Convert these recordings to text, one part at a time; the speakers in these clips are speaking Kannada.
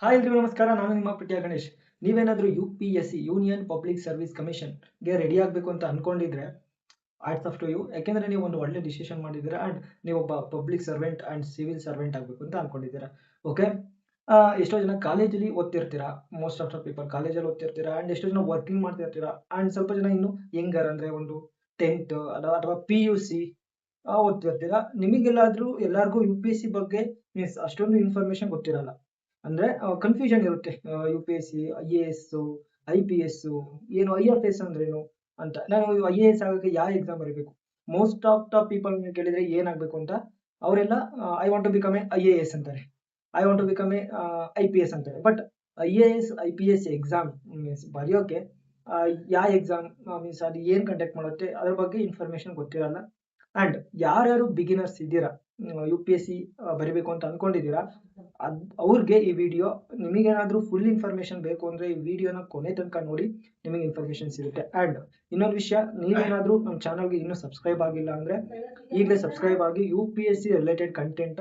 ಹಾಯ್ ಎಲ್ರಿಗೂ ನಮಸ್ಕಾರ. ನಾನು ನಿಮ್ಮ ಪಿಟ್ಯ ಗಣೇಶ್. ನೀವೇನಾದರೂ UPSC ಯೂನಿಯನ್ ಪಬ್ಲಿಕ್ ಸರ್ವಿಸ್ ಕಮಿಷನ್ಗೆ ರೆಡಿ ಆಗಬೇಕು ಅಂತ ಅನ್ಕೊಂಡಿದ್ರೆ ಹ್ಯಾಟ್ಸ್ ಆಫ್ ಟು ಯು. ಯಾಕೆಂದ್ರೆ ನೀವು ಒಂದು ಒಳ್ಳೆ ಡಿಸಿಷನ್ ಮಾಡಿದ್ದೀರಾ ಆ್ಯಂಡ್ ನೀವೊಬ್ಬ public servant and civil servant ಆಗಬೇಕು ಅಂತ ಅನ್ಕೊಂಡಿದ್ದೀರಾ. ಓಕೆ, ಎಷ್ಟೋ ಜನ ಕಾಲೇಜಲ್ಲಿ ಓದ್ತಿರ್ತೀರಾ, ಮೋಸ್ಟ್ ಆಫ್ ದ ಪೀಪಲ್ ಕಾಲೇಜಲ್ಲಿ ಓದ್ತಿರ್ತೀರಾ ಆ್ಯಂಡ್ ಎಷ್ಟೋ ಜನ ವರ್ಕಿಂಗ್ ಮಾಡ್ತಿರ್ತೀರಾ ಆ್ಯಂಡ್ ಸ್ವಲ್ಪ ಜನ ಇನ್ನು ಯಂಗರ್ ಅಂದರೆ ಒಂದು 10th ಅಥವಾ PUC ಓದ್ತಿರ್ತೀರಾ. ನಿಮಗೆಲ್ಲಾದರೂ ಎಲ್ಲರಿಗೂ UPSC ಬಗ್ಗೆ ಮೀನ್ಸ್ ಅಷ್ಟೊಂದು ಇನ್ಫಾರ್ಮೇಷನ್ ಗೊತ್ತಿರಲ್ಲ. ಅಂದ್ರೆ ಕನ್ಫ್ಯೂಷನ್ ಇರುತ್ತೆ. UPSC, IAS, IPS, ಏನು IFS ಅಂದ್ರೇನು ಅಂತ. ನಾನು IAS ಆಗೋಕ್ಕೆ ಯಾವ ಎಕ್ಸಾಮ್ ಬರೀಬೇಕು? ಮೋಸ್ಟ್ ಆಫ್ ದ ಪೀಪಲ್ ಕೇಳಿದ್ರೆ ಏನಾಗಬೇಕು ಅಂತ ಅವರೆಲ್ಲ I want to become a IAS ಅಂತಾರೆ, I want to become a IPS ಅಂತಾರೆ. But IAS IPS exam means ಬರೆಯೋಕೆ ಯಾವ ಎಕ್ಸಾಮ್ ಮೀನ್ಸ್ ಅದು ಏನು ಕಂಡಕ್ಟ್ ಮಾಡುತ್ತೆ ಅದ್ರ ಬಗ್ಗೆ ಇನ್ಫಾರ್ಮೇಷನ್ ಗೊತ್ತಿರಲ್ಲ. ಆ್ಯಂಡ್ ಯಾರ್ಯಾರು ಬಿಗಿನರ್ಸ್ ಇದ್ದೀರಾ, UPSC ಬರಿಬೇಕು ಅಂತ ಅನ್ಕೊಂಡಿದ್ದೀರಾ, ಅವ್ರಿಗೆ ಈ ವಿಡಿಯೋ. ನಿಮಗೇನಾದರೂ ಫುಲ್ ಇನ್ಫಾರ್ಮೇಷನ್ ಬೇಕು ಅಂದರೆ ಈ ವಿಡಿಯೋನ ಕೊನೆ ತನಕ ನೋಡಿ, ನಿಮಗೆ ಇನ್ಫಾರ್ಮೇಷನ್ ಸಿಗುತ್ತೆ. ಆ್ಯಂಡ್ ಇನ್ನೊಂದು ವಿಷಯ, ನೀವೇನಾದರೂ ನಮ್ಮ ಚಾನಲ್ಗೆ ಇನ್ನೂ ಸಬ್ಸ್ಕ್ರೈಬ್ ಆಗಿಲ್ಲ ಅಂದರೆ ಈಗಲೇ ಸಬ್ಸ್ಕ್ರೈಬ್ ಆಗಿ. UPSC ರಿಲೇಟೆಡ್ ಕಂಟೆಂಟ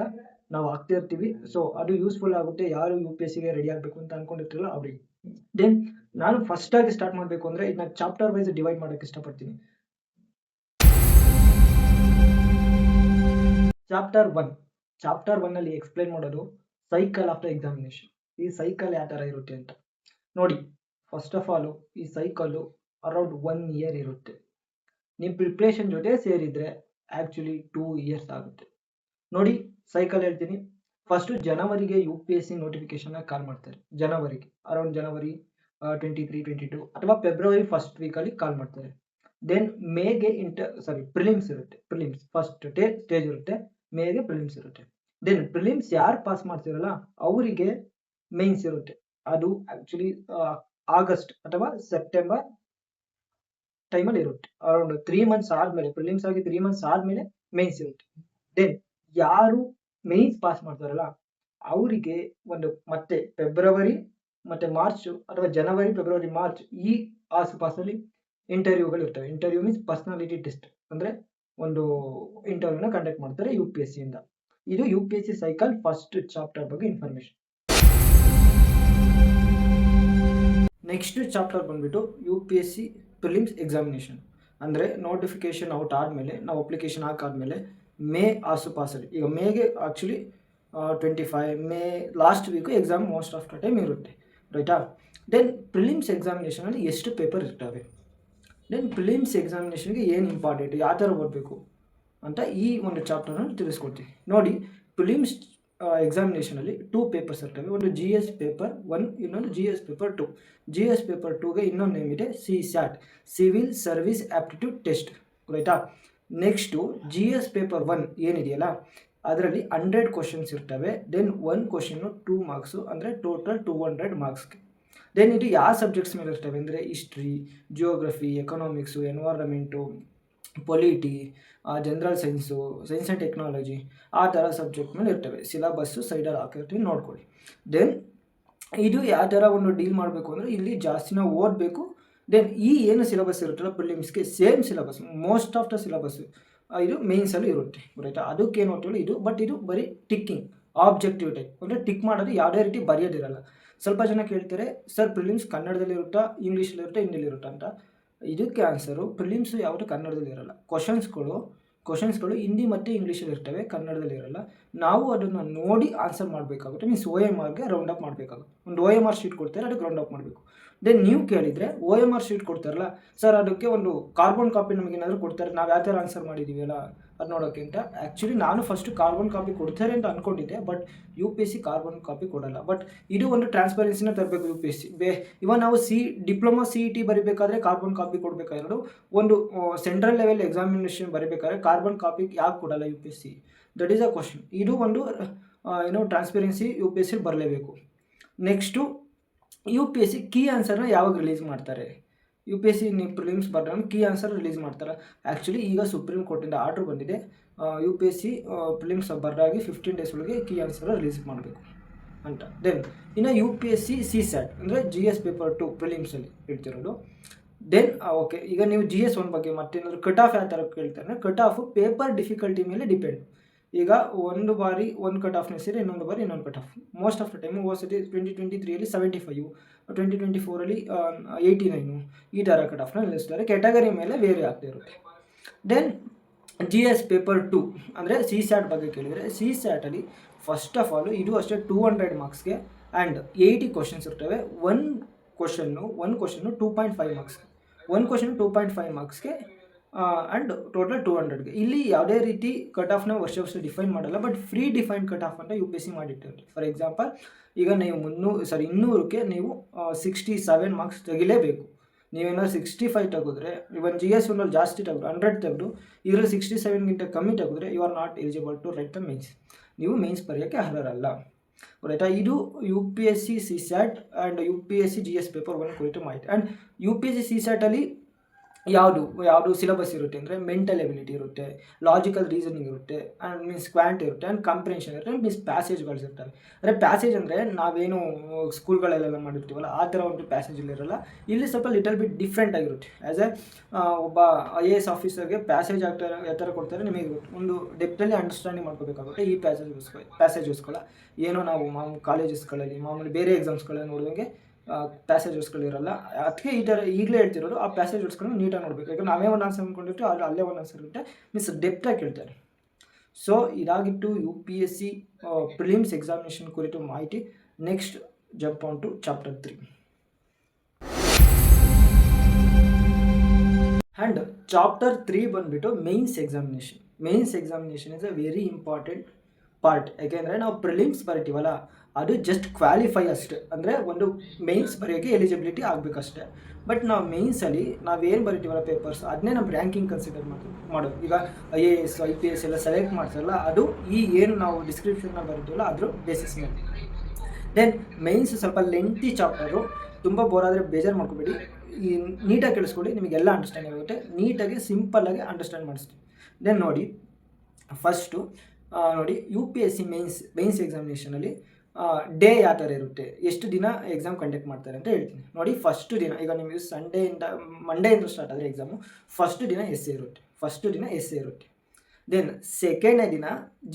ನಾವು ಹಾಕ್ತಾ ಇರ್ತೀವಿ. ಸೊ ಅದು ಯೂಸ್ಫುಲ್ ಆಗುತ್ತೆ ಯಾರು UPSCಗೆ ರೆಡಿ ಆಗಬೇಕು ಅಂತ ಅನ್ಕೊಂಡಿರ್ತಿರಲ್ಲ ಅವರಿಗೆ. ದೆನ್ ನಾನು ಫಸ್ಟಾಗಿ ಸ್ಟಾರ್ಟ್ ಮಾಡಬೇಕು ಅಂದರೆ ಇದನ್ನ ಚಾಪ್ಟರ್ ವೈಸ್ ಡಿವೈಡ್ ಮಾಡೋಕ್ಕೆ ಇಷ್ಟಪಡ್ತೀನಿ. ಚಾಪ್ಟರ್ 1 ಅಲ್ಲಿ ಎಕ್ಸ್ಪ್ಲೈನ್ ಮಾಡೋದು ಸೈಕಲ್ ಆಫ್ ದ ಎಕ್ಸಾಮಿನೇಷನ್. ಈ ಸೈಕಲ್ ಯಾವ ಥರ ಇರುತ್ತೆ ಅಂತ ನೋಡಿ. ಫಸ್ಟ್ ಆಫ್ ಆಲ್ ಈ ಸೈಕಲ್ಲು ಅರೌಂಡ್ 1 year ಇರುತ್ತೆ. ನಿಮ್ಮ ಪ್ರಿಪ್ರೇಷನ್ ಜೊತೆ ಸೇರಿದ್ರೆ ಆ್ಯಕ್ಚುಲಿ 2 years ಆಗುತ್ತೆ. ನೋಡಿ ಸೈಕಲ್ ಹೇಳ್ತೀನಿ. ಫಸ್ಟು ಜನವರಿಗೆ UPSC ನೋಟಿಫಿಕೇಶನ್ನ ಕಾಲ್ ಮಾಡ್ತಾರೆ. ಜನವರಿಗೆ ಅರೌಂಡ್ ಜನವರಿ 23, 22 ಅಥವಾ ಫೆಬ್ರವರಿ ಫಸ್ಟ್ ವೀಕಲ್ಲಿ ಕಾಲ್ ಮಾಡ್ತಾರೆ. ದೆನ್ ಮೇಗೆ ಪ್ರಿಲಿಮ್ಸ್ ಇರುತ್ತೆ. ಪ್ರಿಲಿಮ್ಸ್ ಫಸ್ಟ್ ಸ್ಟೇಜ್ ಇರುತ್ತೆ, ಮೇಗೆ ಪ್ರಿಲಿಮ್ಸ್ ಇರುತ್ತೆ. ದೆನ್ ಪ್ರಿಲಿಮ್ಸ್ ಯಾರು ಪಾಸ್ ಮಾಡ್ತಿರಲ್ಲ ಅವರಿಗೆ ಮೇನ್ಸ್ ಇರುತ್ತೆ. ಅದು ಆ್ಯಕ್ಚುಲಿ ಆಗಸ್ಟ್ ಅಥವಾ ಸೆಪ್ಟೆಂಬರ್ ಟೈಮಲ್ಲಿ ಇರುತ್ತೆ. ಅರೌಂಡ್ 3 months ಆದಮೇಲೆ, ಪ್ರಿಲಿಮ್ಸ್ ಆಗಿ 3 months ಆದಮೇಲೆ ಮೇನ್ಸ್ ಇರುತ್ತೆ. ದೆನ್ ಯಾರು ಮೇನ್ಸ್ ಪಾಸ್ ಮಾಡ್ತಾರಲ್ಲ ಅವರಿಗೆ ಒಂದು ಮತ್ತೆ ಫೆಬ್ರವರಿ ಮತ್ತು ಮಾರ್ಚ್ ಅಥವಾ ಜನವರಿ, ಫೆಬ್ರವರಿ, ಮಾರ್ಚ್ ಈ ಆಸುಪಾಸಲ್ಲಿ ಇಂಟರ್ವ್ಯೂಗಳು ಇರ್ತವೆ. ಇಂಟರ್ವ್ಯೂ ಮೀನ್ಸ್ ಪರ್ಸನಾಲಿಟಿ ಟೆಸ್ಟ್, ಅಂದರೆ ಒಂದು ಇಂಟರ್ವ್ಯೂನ ಕಂಡಕ್ಟ್ ಮಾಡ್ತಾರೆ UPSC ಇಂದ. ಇದು UPSC ಸೈಕಲ್ ಫಸ್ಟ್ ಚಾಪ್ಟರ್ ಬಗ್ಗೆ ಇನ್ಫಾರ್ಮೇಷನ್. ನೆಕ್ಸ್ಟ್ ಚಾಪ್ಟರ್ ಬಂದ್ಬಿಟ್ಟು UPSC ಪ್ರಿಲಿಮ್ಸ್ ಎಕ್ಸಾಮಿನೇಷನ್. ಅಂದರೆ ನೋಟಿಫಿಕೇಶನ್ ಔಟ್ ಆದಮೇಲೆ, ನಾವು ಅಪ್ಲಿಕೇಶನ್ ಹಾಕಾದ್ಮೇಲೆ ಮೇ ಆಸುಪಾಸಲ್ಲಿ, ಈಗ ಮೇಗೆ actually 25 May last week exam most of the time ಇರುತ್ತೆ, ರೈಟಾ. ದೆನ್ ಪ್ರಿಲಿಮ್ಸ್ ಎಕ್ಸಾಮಿನೇಷನಲ್ಲಿ ಎಷ್ಟು ಪೇಪರ್ ಇರ್ತವೆ, ದೆನ್ ಪ್ರಿಲಿಮ್ಸ್ ಎಕ್ಸಾಮಿನೇಷನ್ಗೆ ಏನು ಇಂಪಾರ್ಟೆಂಟ್, ಯಾವ ಥರ ಓದಬೇಕು ಅಂತ ಈ ಒಂದು ಚಾಪ್ಟರ್ನ ತಿಳಿಸ್ಕೊಡ್ತೀವಿ. ನೋಡಿ, ಪ್ರಿಲಿಮ್ಸ್ ಎಕ್ಸಾಮಿನೇಷನಲ್ಲಿ 2 ಪೇಪರ್ಸ್ ಇರ್ತವೆ. ಒಂದು GS ಪೇಪರ್ 1, ಇನ್ನೊಂದು GS ಪೇಪರ್ 2. GS ಪೇಪರ್ 2ಗೆ ಇನ್ನೊಂದು ನೇಮ್ ಇದೆ CSAT, civil service aptitude test, ರೈಟಾ. ನೆಕ್ಸ್ಟು GS ಪೇಪರ್ 1 ಏನಿದೆಯಲ್ಲ ಅದರಲ್ಲಿ 100 ಕ್ವಶನ್ಸ್ ಇರ್ತವೆ. ದೆನ್ 1 ಕ್ವಶನ್ನು 2 ಮಾರ್ಕ್ಸು, ಅಂದರೆ ಟೋಟಲ್ 200 ಮಾರ್ಕ್ಸ್ಗೆ. ದೆನ್ ಇದು ಯಾವ ಸಬ್ಜೆಕ್ಟ್ಸ್ ಮೇಲೆ ಇರ್ತವೆ ಅಂದರೆ history, geography, economics, environment, polity, general science, science and technology, ಆ ಥರ ಸಬ್ಜೆಕ್ಟ್ ಮೇಲೆ ಇರ್ತವೆ. ಸಿಲಬಸ್ಸು ಸೈಡಲ್ಲಿ ಹಾಕಿರ್ತೀವಿ, ನೋಡ್ಕೊಳ್ಳಿ. ದೆನ್ ಇದು ಯಾವ ಥರ ಒಂದು ಡೀಲ್ ಮಾಡಬೇಕು ಅಂದರೆ ಇಲ್ಲಿ ಜಾಸ್ತಿ ನಾವು ಓದಬೇಕು. ದೆನ್ ಈ ಏನು ಸಿಲಬಸ್ ಇರುತ್ತಲ್ಲ ಪ್ರಿಲಿಮ್ಸ್ಗೆ same syllabus, most of the syllabus ಇದು ಮೇನ್ಸಲ್ಲಿ ಇರುತ್ತೆ, ರೈಟಾ. ಅದಕ್ಕೇನು ಓದ್ತೀವಿ ಇದು, ಬಟ್ ಇದು ಬರೀ ಟಿಕ್ಕಿಂಗ್, ಆಬ್ಜೆಕ್ಟಿವ್ ಟೈಪ್, ಅಂದರೆ ಟಿಕ್ ಮಾಡೋದು, ಯಾವುದೇ ರೀತಿ ಬರೆಯೋದಿರಲ್ಲ. ಸ್ವಲ್ಪ ಜನ ಕೇಳ್ತಾರೆ ಸರ್ ಪ್ರಿಲಿಮ್ಸ್ ಕನ್ನಡದಲ್ಲಿರುತ್ತಾ, ಇಂಗ್ಲೀಷಲ್ಲಿರುತ್ತಾ, ಹಿಂದಿಲಿರುತ್ತಾ ಅಂತ. ಇದಕ್ಕೆ ಆನ್ಸರು ಪ್ರಿಲಿಮ್ಸು ಯಾವುದು ಕನ್ನಡದಲ್ಲಿ ಇರಲ್ಲ. ಕ್ವಶನ್ಸ್ಗಳು ಹಿಂದಿ ಮತ್ತು ಇಂಗ್ಲೀಷಲ್ಲಿ ಇರ್ತವೆ, ಕನ್ನಡದಲ್ಲಿ ಇರಲ್ಲ. ನಾವು ಅದನ್ನು ನೋಡಿ ಆನ್ಸರ್ ಮಾಡಬೇಕಾಗುತ್ತೆ. ಮೀನ್ಸ್ OMRಗೆ ರೌಂಡ್ ಅಪ್ ಮಾಡಬೇಕಾಗುತ್ತೆ. ಒಂದು OMR ಶೀಟ್ ಕೊಡ್ತಾರೆ, ಅದಕ್ಕೆ ರೌಂಡ್ ಅಪ್ ಮಾಡಬೇಕು. ದೆನ್ ನೀವು ಕೇಳಿದರೆ OMR ಶೀಟ್ ಕೊಡ್ತಾರಲ್ಲ ಸರ್, ಅದಕ್ಕೆ ಒಂದು ಕಾರ್ಬನ್ ಕಾಪಿ ನಮಗೇನಾದರೂ ಕೊಡ್ತಾರೆ, ನಾವು ಯಾವ ಥರ ಆನ್ಸರ್ ಮಾಡಿದ್ದೀವಲ್ಲ ಅದು ನೋಡೋಕ್ಕೆ ಅಂತ. ಆ್ಯಕ್ಚುಲಿ ನಾನು ಫಸ್ಟು ಕಾರ್ಬನ್ ಕಾಪಿ ಕೊಡ್ತಾರೆ ಅಂತ ಅಂದ್ಕೊಂಡಿದ್ದೆ, ಬಟ್ UPSC ಕಾರ್ಬನ್ ಕಾಪಿ ಕೊಡಲ್ಲ. ಬಟ್ ಇದು ಒಂದು ಟ್ರಾನ್ಸ್ಪರೆನ್ಸಿನ ತರಬೇಕು UPSC. ಇವಾಗ ನಾವು ಡಿಪ್ಲೊಮಾ CET ಬರೀಬೇಕಾದ್ರೆ ಕಾರ್ಬನ್ ಕಾಪಿ ಕೊಡಬೇಕಾಗಿರೋದು, ಒಂದು ಸೆಂಟ್ರಲ್ ಲೆವೆಲ್ ಎಕ್ಸಾಮಿನೇಷನ್ ಬರೀಬೇಕಾದ್ರೆ ಕಾರ್ಬನ್ ಕಾಪಿ ಯಾಕೆ ಕೊಡಲ್ಲ UPSC? That is a question. ಇದು ಒಂದು ಟ್ರಾನ್ಸ್ಪರೆನ್ಸಿ UPSC ಬರಲೇಬೇಕು. ನೆಕ್ಸ್ಟು UPSC ಕೀ ಆನ್ಸರ್ನ ಯಾವಾಗ ರಿಲೀಸ್ ಮಾಡ್ತಾರೆ? UPSC ನೀವು ಪ್ರಿಲಿಮ್ಸ್ ಬರೆದ್ರೆ ಕೀ ಆನ್ಸರ್ ರಿಲೀಸ್ ಮಾಡ್ತಾರೆ. ಆ್ಯಕ್ಚುಲಿ ಈಗ ಸುಪ್ರೀಂ ಕೋರ್ಟಿಂದ ಆರ್ಡ್ರ್ ಬಂದಿದೆ, UPSC ಪ್ರಿಲಿಮ್ಸ್ ಬರೆದಾಗಿ 15 days ಒಳಗೆ ಕೀ ಆನ್ಸರ್ ರಿಲೀಸ್ ಮಾಡಬೇಕು ಅಂತ. ದೆನ್ ಇನ್ನು UPSC CSAT ಅಂದರೆ GS ಪೇಪರ್ 2 ಪ್ರಿಲಿಮ್ಸಲ್ಲಿ ಹೇಳ್ತಿರೋದು. ದೆನ್ ಓಕೆ, ಈಗ ನೀವು GS 1 ಬಗ್ಗೆ ಮತ್ತೇನಾದರೂ ಕಟ್ ಆಫ್ ಯಾವ ಥರ ಕೇಳ್ತಾರೆ ಅಂದರೆ, ಕಟ್ ಆಫು ಪೇಪರ್ ಡಿಫಿಕಲ್ಟಿ ಮೇಲೆ ಡಿಪೆಂಡ್. ಈಗ ಒಂದು ಬಾರಿ ಒಂದು ಕಟ್ ಆಫ್ನ ಸೇರಿ ಇನ್ನೊಂದು ಬಾರಿ ಇನ್ನೊಂದು cut off. Most of the time ಓಸತಿ 2023 75, 2024 89 ಈ ಥರ ಕಟ್ ಆಫ್ನ ನಿಲ್ಲಿಸ್ತಾರೆ. ಕ್ಯಾಟಗರಿ ಮೇಲೆ ವೇರಿ ಆಗ್ತಾ ಇರುತ್ತೆ. ದೆನ್ GS ಪೇಪರ್ 2 ಅಂದರೆ CSAT ಬಗ್ಗೆ ಕೇಳಿದರೆ, CSATಲ್ಲಿ ಫಸ್ಟ್ ಆಫ್ ಆಲ್ ಇದು ಅಷ್ಟೇ 200 ಮಾರ್ಕ್ಸ್ಗೆ ಆ್ಯಂಡ್ 80 ಕ್ವಶನ್ಸ್ ಇರ್ತವೆ. ಒಂದು ಕ್ವಶನ್ನು 2.5 ಮಾರ್ಕ್ಸ್ಗೆ, ಒಂದು ಕ್ವಶನ್ 2.5 ಮಾರ್ಕ್ಸ್ಗೆ ಆ್ಯಂಡ್ ಟೋಟಲ್ 200ಗೆ. ಇಲ್ಲಿ ಯಾವುದೇ ರೀತಿ ಕಟ್ ಆಫ್ನ ವರ್ಷ ಡಿಫೈನ್ ಮಾಡಲ್ಲ, but free define cut off ಅಂತ UPSC ಮಾಡಿಟ್ಟಿರುತ್ತೆ. ಫಾರ್ ಎಕ್ಸಾಂಪಲ್, ಈಗ ನೀವು 200ಕ್ಕೆ ನೀವು 67 ಮಾರ್ಕ್ಸ್ ತೆಗಿಲೇಬೇಕು. ನೀವೇನಾದ್ರು 65 ತೆಗೆದ್ರೆ, ಇವನ್ GS ಒಂದಲ್ಲಿ ಜಾಸ್ತಿ ತೆಗೆದು 100 ತೆಗೆದು ಇದರಲ್ಲಿ 67ಗಿಂತ ಕಮ್ಮಿ ತೆಗೆದ್ರೆ you are not eligible to write the mains. ನೀವು ಮೇನ್ಸ್ ಬರೆಯೋಕ್ಕೆ ಅರ್ಹರಲ್ಲ. ರೈಟಾ? ಇದು UPSC CSAT and UPSC GS paper 1 ಕುರಿತು ಮಾಹಿತಿ. ಆ್ಯಂಡ್ UPSC CSATಲ್ಲಿ ಯಾವುದು ಸಿಲೆಬಸ್ ಇರುತ್ತೆ ಅಂದರೆ ಮೆಂಟಲ್ ಎಬಿಲಿಟಿ ಇರುತ್ತೆ, ಲಾಜಿಕಲ್ ರೀಸನಿಂಗ್ ಇರುತ್ತೆ, ಆ್ಯಂಡ್ ಮೀನ್ಸ್ ಕ್ವಾಂಟ್ ಇರುತ್ತೆ, ಆ್ಯಂಡ್ ಕಾಂಪ್ರಿಹೆನ್ಷನ್ ಇರುತ್ತೆ, ಮೀನ್ಸ್ ಪ್ಯಾಸೇಜ್ಗಳು ಇರ್ತವೆ. ಅಂದರೆ ಪ್ಯಾಸೇಜ್ ಅಂದರೆ ನಾವೇನು ಸ್ಕೂಲ್ಗಳಲ್ಲೆಲ್ಲ ಮಾಡಿರ್ತೀವಲ್ಲ ಆ ಥರ ಒಂದು ಪ್ಯಾಸೇಜಲ್ಲಿ ಇರಲ್ಲ. ಇಲ್ಲಿ ಸ್ವಲ್ಪ ಲಿಟಲ್ ಬಿಟ್ ಡಿಫ್ರೆಂಟ್ ಆಗಿರುತ್ತೆ. ಆ್ಯಸ್ ಒಬ್ಬ IAS ಆಫೀಸರ್ಗೆ ಪ್ಯಾಸೇಜ್ ಆಗ್ತಾರೆ ಯಾವ ಥರ ಕೊಡ್ತಾರೆ ನಿಮಗೆ ಒಂದು ಡೆಪ್ತಲ್ಲಿ ಅಂಡರ್ಸ್ಟ್ಯಾಂಡಿಂಗ್ ಮಾಡ್ಕೋಬೇಕಾಗುತ್ತೆ. ಈ ಪ್ಯಾಸೇಜಸ್ಗಳ ಏನೋ ನಾವು ಕಾಲೇಜಸ್ಗಳಲ್ಲಿ ಮಾಮೂಲಿ ಬೇರೆ ಎಕ್ಸಾಮ್ಸ್ಗಳಲ್ಲಿ ನೋಡುವಂಗೆ ಪ್ಯಾಸೇಜಸ್ಗಳಿರಲ್ಲ. ಅದಕ್ಕೆ ಈ ಥರ ಈಗಲೇ ಹೇಳ್ತಿರೋದು, ಆ ಪ್ಯಾಸೇಜಸ್ಗಳನ್ನ ನೀಟಾಗಿ ನೋಡಬೇಕು. ಯಾಕಂದ್ರೆ ನಾವೇ ಒಂದು ಆನ್ಸರ್ ಅಂದ್ಕೊಂಡಿರ್ತೀವಿ, ಆದರೆ ಅಲ್ಲೇ ಒಂದು ಆನ್ಸರ್ ಇರುತ್ತೆ, ಮೀನ್ಸ್ ಡೆಪ್ತಾಗಿ ಕೇಳ್ತಾರೆ. ಸೊ ಇದಾಗಿತ್ತು UPSC ಪ್ರಿಲಿಮ್ಸ್ ಎಕ್ಸಾಮಿನೇಷನ್ ಕುರಿತು ಮಾಹಿತಿ. Next jump on to chapter 3. And chapter 3 ಬಂದುಬಿಟ್ಟು mains examination. Mains examination is a very important part. ಯಾಕೆಂದರೆ ನಾವು ಪ್ರಿಲಿಮ್ಸ್ ಬರಿತೀವಲ್ಲ, ಅದು ಜಸ್ಟ್ ಕ್ವಾಲಿಫೈ ಅಷ್ಟೇ, ಅಂದರೆ ಒಂದು ಮೇನ್ಸ್ ಬರೆಯೋಕ್ಕೆ ಎಲಿಜಿಬಿಲಿಟಿ ಆಗಬೇಕಷ್ಟೇ. ಬಟ್ ನಾವು ಮೇನ್ಸಲ್ಲಿ ನಾವೇನು ಬರಿತೀವಲ್ಲ ಪೇಪರ್ಸ್, ಅದನ್ನೇ ನಮ್ಮ ರ್ಯಾಂಕಿಂಗ್ ಕನ್ಸಿಡರ್ ಮಾಡೋದು. ಈಗ IAS IPS ಎಲ್ಲ ಸೆಲೆಕ್ಟ್ ಮಾಡ್ತಾರಲ್ಲ, ಅದು ಈ ಏನು ನಾವು ಡಿಸ್ಕ್ರಿಪ್ಷನ್ನ ಬರಿತೀವಲ್ಲ ಅದ್ರ ಬೇಸಿಸ್ ಮೇಲೆ. ದೆನ್ ಮೇನ್ಸ್ ಸ್ವಲ್ಪ ಲೆಂತಿ ಚಾಪ್ಟರು, ತುಂಬ ಬೋರ್ ಆದರೆ ಬೇಜಾರು ಮಾಡ್ಕೋಬೇಡಿ, ಈ ನೀಟಾಗಿ ಕೇಳಿಸ್ಕೊಳ್ಳಿ, ನಿಮಗೆಲ್ಲ ಅಂಡರ್ಸ್ಟ್ಯಾಂಡ್ ಆಗುತ್ತೆ. ನೀಟಾಗಿ ಸಿಂಪಲ್ಲಾಗಿ ಅಂಡರ್ಸ್ಟ್ಯಾಂಡ್ ಮಾಡಿಸ್ತೀವಿ. ದೆನ್ ನೋಡಿ, ಫಸ್ಟು ನೋಡಿ UPSC ಮೇನ್ಸ್ ಎಕ್ಸಾಮಿನೇಷನಲ್ಲಿ ಡೇ ಯಾವ ಥರ ಇರುತ್ತೆ, ಎಷ್ಟು ದಿನ ಎಕ್ಸಾಮ್ ಕಂಡಕ್ಟ್ ಮಾಡ್ತಾರೆ ಅಂತ ಹೇಳ್ತೀನಿ. ನೋಡಿ, ಫಸ್ಟ್ ದಿನ ಈಗ ನಿಮಗೆ ಮಂಡೆಯಿಂದ ಸ್ಟಾರ್ಟ್ ಆದರೆ ಎಕ್ಸಾಮು, ಫಸ್ಟ್ ದಿನ ಎಸ್ಸೆ ಇರುತ್ತೆ. ದೆನ್ ಸೆಕೆಂಡ್ನೇ ದಿನ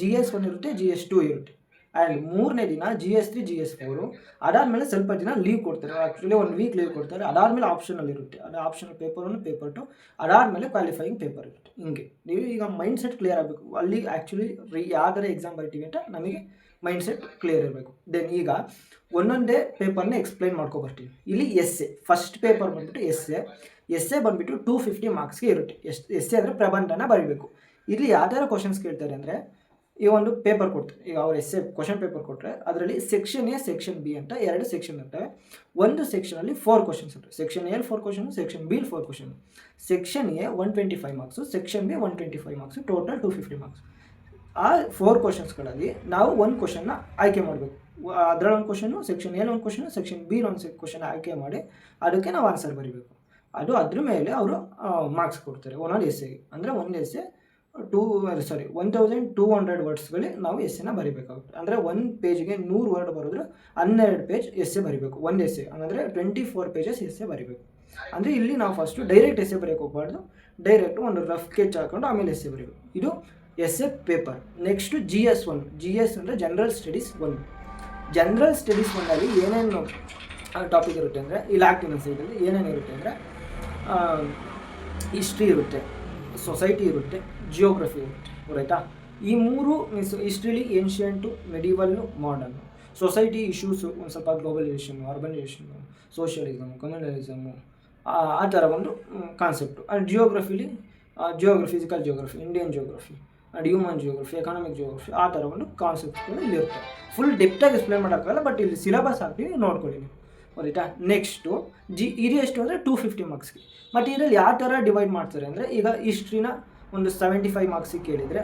GS 1 ಇರುತ್ತೆ, GS 2 ಇರುತ್ತೆ, ಆ್ಯಂಡ್ ಮೂರನೇ ದಿನ GS 3 GS 4. ಅದಾದಮೇಲೆ ಸ್ವಲ್ಪ ದಿನ ಲೀವ್ ಕೊಡ್ತಾರೆ, ಆ್ಯಕ್ಚುಲಿ 1 ವೀಕ್ ಲೀವ್ ಕೊಡ್ತಾರೆ. ಅದಾದಮೇಲೆ ಆಪ್ಷನಲ್ ಇರುತ್ತೆ, ಅದು ಆಪ್ಷನಲ್ ಪೇಪರ್ 1 ಪೇಪರ್ 2, ಅದಾದಮೇಲೆ ಕ್ವಾಲಿಫೈಯಿಂಗ್ ಪೇಪರ್ ಇರುತ್ತೆ. ಹಿಂಗೆ ನೀವು ಈಗ ಮೈಂಡ್ ಸೆಟ್ ಕ್ಲಿಯರ್ ಆಗಬೇಕು. ಅಲ್ಲಿ ಆ್ಯಕ್ಚುಲಿ ಯಾವ ಥರ ಎಕ್ಸಾಮ್ ಬರ್ತೀವಿ ಅಂತ ನಮಗೆ ಮೈಂಡ್ ಸೆಟ್ ಕ್ಲಿಯರ್ ಇರಬೇಕು. ದೆನ್ ಈಗ ಒಂದೊಂದೇ ಪೇಪರ್ನ ಎಕ್ಸ್ಪ್ಲೈನ್ ಮಾಡ್ಕೊಬರ್ತೀವಿ. ಇಲ್ಲಿ ಎಸ್ಸೆ ಫಸ್ಟ್ ಪೇಪರ್ ಬಂದುಬಿಟ್ಟು ಎಸ್ಸೆ ಬಂದುಬಿಟ್ಟು 250 ಮಾರ್ಕ್ಸ್ಗೆ ಇರುತ್ತೆ. ಎಸ್ಸೆ ಅಂದರೆ ಪ್ರಬಂಧನ ಬರೀಬೇಕು. ಇಲ್ಲಿ ಯಾವ ಥರ ಕ್ವಶನ್ಸ್ ಕೇಳ್ತಾರೆ ಅಂದರೆ, ಈ ಒಂದು ಪೇಪರ್ ಕೊಡ್ತಾರೆ, ಈಗ ಅವ್ರು ಎಸ್ಸೆ ಕ್ವಶನ್ ಪೇಪರ್ ಕೊಟ್ಟರೆ ಅದರಲ್ಲಿ ಸೆಕ್ಷನ್ A ಸೆಕ್ಷನ್ B ಅಂತ 2 ಸೆಕ್ಷನ್ ಇರ್ತವೆ. ಒಂದು ಸೆಕ್ಷನಲ್ಲಿ 4 ಕ್ವಶನ್ಸ್ ಇರ್ತವೆ. Section A 4 question, section B 4 question. Section A 125 marks, section B 125 marks, total 250 marks. ಆ 4 ಕ್ವಶನ್ಸ್ಗಳಲ್ಲಿ ನಾವು ಒಂದು ಕ್ವಶನ್ನ ಆಯ್ಕೆ ಮಾಡಬೇಕು. ಅದರಲ್ಲಿ ಒಂದು ಕ್ವಶನು, ಸೆಕ್ಷನ್ A ಒಂದು ಕ್ವಶನು, ಸೆಕ್ಷನ್ B ಒಂದು ಕ್ವಶನ್ ಆಯ್ಕೆ ಮಾಡಿ ಅದಕ್ಕೆ ನಾವು ಆನ್ಸರ್ ಬರೀಬೇಕು. ಅದು ಅದ್ರ ಮೇಲೆ ಅವರು ಮಾರ್ಕ್ಸ್ ಕೊಡ್ತಾರೆ ಒಂದೊಂದು ಎಸ್ಸೆಗೆ. ಅಂದರೆ ಒಂದು ಎಸ್ಸೆ 1200 ವರ್ಡ್ಸ್ಗಳಲ್ಲಿ ನಾವು ಎಸ್ಸೆನ ಬರೀಬೇಕಾಗುತ್ತೆ. ಅಂದರೆ ಒಂದು ಪೇಜ್ಗೆ 100 ವರ್ಡ್ ಬರೆದ್ರೆ 12 ಪೇಜ್ ಎಸ್ಸೆ ಬರೀಬೇಕು. ಒಂದು ಎಸ್ಸೆ ಅಂದರೆ 24 ಪೇಜಸ್ ಎಸ್ಸೆ ಬರೀಬೇಕು. ಅಂದರೆ ಇಲ್ಲಿ ನಾವು ಫಸ್ಟು ಡೈರೆಕ್ಟ್ ಎಸ್ಸೆ ಬರೆಯೋಕೆ ಹೋಗ್ಬಾರ್ದು, ಡೈರೆಕ್ಟು ಒಂದು ರಫ್ ಸ್ಕೆಚ್ ಹಾಕೊಂಡು ಆಮೇಲೆ ಎಸ್ಸೆ ಬರೀಬೇಕು. ಇದು essay paper. Next GS 1. GS ಅಂದರೆ ಜನರಲ್ ಸ್ಟಡೀಸ್ 1. ಜನರಲ್ ಸ್ಟಡೀಸ್ 1ಅಲ್ಲಿ ಏನೇನು ಟಾಪಿಕ್ ಇರುತ್ತೆ ಅಂದರೆ, ಇಲ್ಲಿ ಆಕ್ಟಿವ್ ಸೈಡಲ್ಲಿ ಏನೇನು ಇರುತ್ತೆ ಅಂದರೆ, ಹಿಸ್ಟ್ರಿ ಇರುತ್ತೆ, ಸೊಸೈಟಿ ಇರುತ್ತೆ, ಜಿಯೋಗ್ರಫಿ ಇರುತ್ತೆ. ರೈಟಾ? ಈ ಮೂರು ಮೀನ್ಸ್ ಹಿಸ್ಟ್ರಿಲಿ ancient, medieval, modern. Society issues ಒಂದು ಸ್ವಲ್ಪ ಗ್ಲೋಬಲೈಸೇಷನ್ನು, ಅರ್ಬನೈಸೇಷನ್ನು, ಸೋಷಿಯಲಿಸಮು, ಕಮ್ಯುನಲಿಸಮು, ಆ ಥರ ಒಂದು ಕಾನ್ಸೆಪ್ಟು. ಆ್ಯಂಡ್ ಜಿಯೋಗ್ರಫಿಲಿ physical geography, Indian geography and human geography, economic geography, ಆ ಥರ ಒಂದು ಕಾನ್ಸೆಪ್ಟ್ಗಳು ಇಲ್ಲಿ ಇರ್ತವೆ. ಫುಲ್ ಡೆಪ್ತಾಗಿ ಎಕ್ಸ್ಪ್ಲೇನ್ ಮಾಡೋಕ್ಕಾಗಲ್ಲ, ಬಟ್ ಇಲ್ಲಿ ಸಿಲೆಬಸ್ ಹಾಕ್ತೀವಿ, ನೋಡ್ಕೊಳ್ಳಿ ನೀವು. ರೈಟಾ? ನೆಕ್ಸ್ಟು ಇದು ಎಷ್ಟು ಅಂದರೆ 250 ಮಾರ್ಕ್ಸ್ಗೆ. ಮತ್ತು ಇದರಲ್ಲಿ ಯಾವ ಥರ ಡಿವೈಡ್ ಮಾಡ್ತಾರೆ ಅಂದರೆ, ಈಗ ಹಿಸ್ಟ್ರಿನ ಒಂದು 75 ಮಾರ್ಕ್ಸಿಗೆ ಕೇಳಿದರೆ,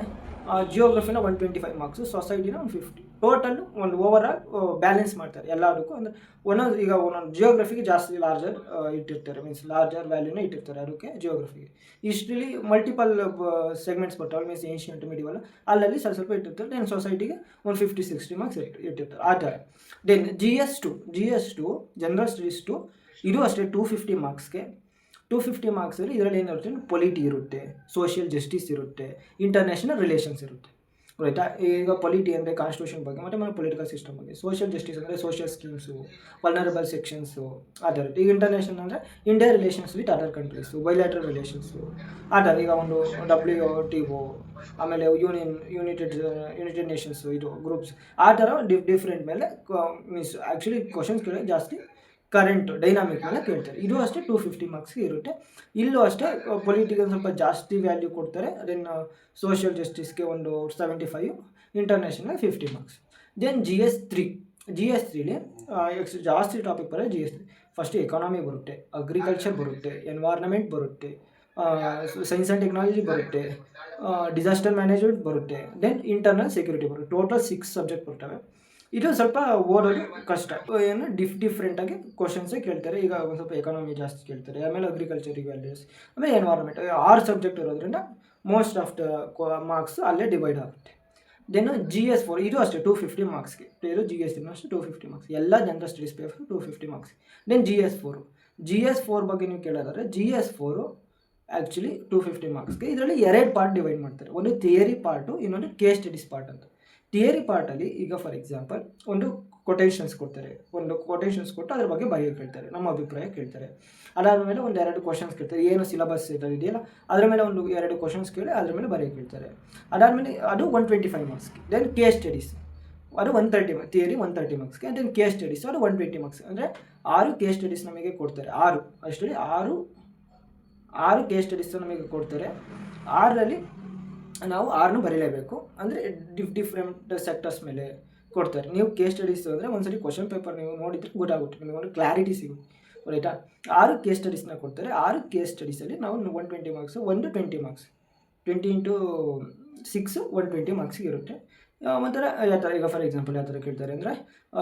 ಜಿಯೋಗ್ರಫಿನ 125 ಮಾರ್ಕ್ಸು, ಸೊಸೈಟಿನ 150. ಟೋಟಲ್ಲು ಒಂದು ಓವರಾಲ್ ಬ್ಯಾಲೆನ್ಸ್ ಮಾಡ್ತಾರೆ ಎಲ್ಲದಕ್ಕೂ. ಅಂದರೆ ಒಂದೊಂದು ಜಿಯೋಗ್ರಫಿಗೆ ಜಾಸ್ತಿ ಲಾರ್ಜರ್ ಇಟ್ಟಿರ್ತಾರೆ, ಮೀನ್ಸ್ ಲಾರ್ಜರ್ ವ್ಯಾಲ್ಯೂನ ಇಟ್ಟಿರ್ತಾರೆ ಅದಕ್ಕೆ ಜಿಯೋಗ್ರಫಿಗೆ. ಹಿಸ್ಟ್ರಿಲಿ ಮಲ್ಟಿಪಲ್ ಸೆಗ್ಮೆಂಟ್ಸ್ ಬರ್ತಾವೆ, ಮೀನ್ಸ್ ಏನ್ಷಿಯಂಟ್, ಮಿಡಿವಲ್, ಅಲ್ಲಲ್ಲಿ ಸ್ವಲ್ಪ ಇಟ್ಟಿರ್ತಾರೆ. ದೆನ್ ಸೊಸೈಟಿಗೆ ಒಂದು 50-60 ಮಾರ್ಕ್ಸ್ ಇಟ್ಟಿರ್ತಾರೆ, ಆ ಥರ. ದೆನ್ GS 2 ಜನರಲ್ ಸ್ಟಡೀಸ್ 2, ಇದು ಅಷ್ಟೇ 250 ಮಾರ್ಕ್ಸ್ಗೆ. 250 ಮಾರ್ಕ್ಸಲ್ಲಿ ಇದರಲ್ಲಿ ಏನಿರುತ್ತೆ, ಪೊಲಿಟಿ ಇರುತ್ತೆ, ಸೋಷಿಯಲ್ ಜಸ್ಟಿಸ್ ಇರುತ್ತೆ, ಇಂಟರ್ನ್ಯಾಷನಲ್ ರಿಲೇಷನ್ಸ್ ಇರುತ್ತೆ. ಆಯಿತಾ. ಈಗ ಪೊಲಿಟಿ ಅಂದರೆ ಕಾನ್ಸ್ಟಿಟ್ಯೂಷನ್ ಬಗ್ಗೆ ಮತ್ತು ಪೊಲಿಟಿಕಲ್ ಸಿಸ್ಟಮ್ ಬಗ್ಗೆ, ಸೋಷಿಯಲ್ ಜಸ್ಟಿಸ್ ಅಂದರೆ ಸೋಷಿಯಲ್ ಸ್ಕೀಮ್ಸು, ವಲ್ನರಬಲ್ ಸೆಕ್ಷನ್ಸು ಆ ಥರ. ಈಗ ಇಂಟರ್ನ್ಯಾಷನಲ್ ಅಂದರೆ India relations with other countries, bilateral relations ಆ ಥರ. ಈಗ ಒಂದು WTO, ಆಮೇಲೆ ಯುನೈಟೆಡ್ ನೇಷನ್ಸು, ಇದು ಗ್ರೂಪ್ಸ್ ಆ ಥರ ಡಿಫ್ರೆಂಟ್ ಮೇಲೆ ಮೀನ್ಸ್ ಆ್ಯಕ್ಚುಲಿ ಕ್ವಶನ್ಸ್ ಕೇಳೋದು ಜಾಸ್ತಿ ಕರೆಂಟ್ ಡೈನಾಮಿಕ್ ಮೇಲೆ ಕೇಳ್ತಾರೆ. ಇದು ಅಷ್ಟೇ 250 ಮಾರ್ಕ್ಸ್ಗೆ ಇರುತ್ತೆ. ಇಲ್ಲೂ ಅಷ್ಟೇ ಪೊಲಿಟಿಕಲ್ ಸ್ವಲ್ಪ ಜಾಸ್ತಿ ವ್ಯಾಲ್ಯೂ ಕೊಡ್ತಾರೆ. ದೆನ್ ಸೋಷಿಯಲ್ ಜಸ್ಟಿಸ್ಗೆ ಒಂದು 75, ಇಂಟರ್ನ್ಯಾಷನಲ್ 50 ಮಾರ್ಕ್ಸ್. ದೆನ್ GS3ಲಿ ಜಾಸ್ತಿ ಟಾಪಿಕ್ ಬರೋದು GS3. ಫಸ್ಟ್ ಎಕಾನಮಿ ಬರುತ್ತೆ, ಅಗ್ರಿಕಲ್ಚರ್ ಬರುತ್ತೆ, ಎನ್ವೈರ್ನಮೆಂಟ್ ಬರುತ್ತೆ, ಸೈನ್ಸ್ ಆ್ಯಂಡ್ ಟೆಕ್ನಾಲಜಿ ಬರುತ್ತೆ, ಡಿಸಾಸ್ಟರ್ ಮ್ಯಾನೇಜ್ಮೆಂಟ್ ಬರುತ್ತೆ, ದೆನ್ ಇಂಟರ್ನಲ್ ಸೆಕ್ಯೂರಿಟಿ ಬರುತ್ತೆ. ಟೋಟಲ್ 6 ಸಬ್ಜೆಕ್ಟ್ ಬರ್ತವೆ. ಇದು ಸ್ವಲ್ಪ ಓದೋದು ಕಷ್ಟ. ಏನು ಡಿಫ್ರೆಂಟಾಗಿ ಕ್ವಶನ್ಸೇ ಕೇಳ್ತಾರೆ. ಈಗ ಒಂದು ಸ್ವಲ್ಪ ಎಕಾನಮಿ ಜಾಸ್ತಿ ಕೇಳ್ತಾರೆ, ಆಮೇಲೆ ಅಗ್ರಿಕಲ್ಚರ್ ವ್ಯಾಲ್ಯೂಸ್, ಆಮೇಲೆ ಎನ್ವೈರ್ಮೆಂಟ್. 6 ಸಬ್ಜೆಕ್ಟ್ ಇರೋದ್ರಿಂದ ಮೋಸ್ಟ್ ಆಫ್ ದ ಮಾರ್ಕ್ಸ್ ಅಲ್ಲೇ ಡಿವೈಡ್ ಆಗುತ್ತೆ. ದೆನ್ GS4 ಇದು ಅಷ್ಟೇ 250 ಮಾರ್ಕ್ಸ್ಗೆ. ಇದು GS3 ಅಷ್ಟೇ 250 ಮಾರ್ಕ್ಸ್. ಎಲ್ಲ general studies paper 250 marks. Then GS4 ಬಗ್ಗೆ ನೀವು ಕೇಳೋದಾದ್ರೆ GS4 ಆ್ಯಕ್ಚುಲಿ 250 ಮಾರ್ಕ್ಸ್ಗೆ. ಇದರಲ್ಲಿ 2 ಪಾರ್ಟ್ ಡಿವೈಡ್ ಮಾಡ್ತಾರೆ. ಒಂದು ಥಿಯರಿ ಪಾರ್ಟು, ಇನ್ನೊಂದು ಕೇಸ್ ಸ್ಟಡೀಸ್ ಪಾರ್ಟ್ ಅಂತ. ಥಿಯರಿ ಪಾರ್ಟಲ್ಲಿ ಈಗ ಫಾರ್ ಎಕ್ಸಾಂಪಲ್ ಒಂದು ಕೊಟೇಶನ್ಸ್ ಕೊಡ್ತಾರೆ, ಕೊಟ್ಟು ಅದ್ರ ಬಗ್ಗೆ ಬರೆಯೋ ಕೇಳ್ತಾರೆ, ನಮ್ಮ ಅಭಿಪ್ರಾಯ ಕೇಳ್ತಾರೆ. ಅದಾದಮೇಲೆ ಒಂದು 2 ಕ್ವಶನ್ಸ್ ಕೇಳ್ತಾರೆ, ಏನು ಸಿಲೆಬಸ್ ಇದೆಯಲ್ಲ ಅದರ ಮೇಲೆ ಒಂದು 2 ಕ್ವಶನ್ಸ್ ಕೇಳಿ ಅದ್ರ ಮೇಲೆ ಬರೆಯೋ ಕೇಳ್ತಾರೆ. ಅದಾದಮೇಲೆ ಅದು 125 ಮಾರ್ಕ್ಸ್ಗೆ. ದೆನ್ ಕೇಸ್ ಸ್ಟಡೀಸ್ ಅದು 130, ಥಿಯರಿ 130 ಮಾರ್ಕ್ಸ್ಗೆ. ದೆನ್ ಕೇಸ್ ಸ್ಟಡೀಸ್ ಅದು 120 ಮಾರ್ಕ್ಸ್. ಅಂದರೆ 6 ಕೇಸ್ ಸ್ಟಡೀಸ್ ನಮಗೆ ಕೊಡ್ತಾರೆ. 6 ಕೇಸ್ ಸ್ಟಡೀಸ್ ನಮಗೆ ಕೊಡ್ತಾರೆ. 6ರಲ್ಲಿ ನಾವು 6 ಬರೀಲೇಬೇಕು. ಅಂದರೆ ಡಿಫ್ರೆಂಟ್ ಸೆಕ್ಟರ್ಸ್ ಮೇಲೆ ಕೊಡ್ತಾರೆ. ನೀವು ಕೇಸ್ ಸ್ಟಡೀಸ್ ಅಂದರೆ ಒಂದ್ಸರಿ ಕ್ವಶನ್ ಪೇಪರ್ ನೀವು ನೋಡಿದ್ರೆ ಗೊತ್ತಾಗುತ್ತೆ, ನಿಮಗೆ ಒಂದು ಕ್ಲಾರಿಟಿ ಸಿಗುತ್ತೆ. ರೈಟಾ. 6 ಕೇಸ್ ಸ್ಟಡೀಸ್ನ ಕೊಡ್ತಾರೆ. 6 ಕೇಸ್ ಸ್ಟಡೀಸಲ್ಲಿ ನಾವು 120 ಮಾರ್ಕ್ಸು, ಒಂದು 20 ಮಾರ್ಕ್ಸ್, 20 × 6 120 ಮಾರ್ಕ್ಸಿಗೆ ಇರುತ್ತೆ. ಒಂಥರ ಯಾವ ಥರ ಈಗ ಫಾರ್ ಎಕ್ಸಾಂಪಲ್ ಯಾವ ಥರ ಕೇಳ್ತಾರೆ ಅಂದರೆ,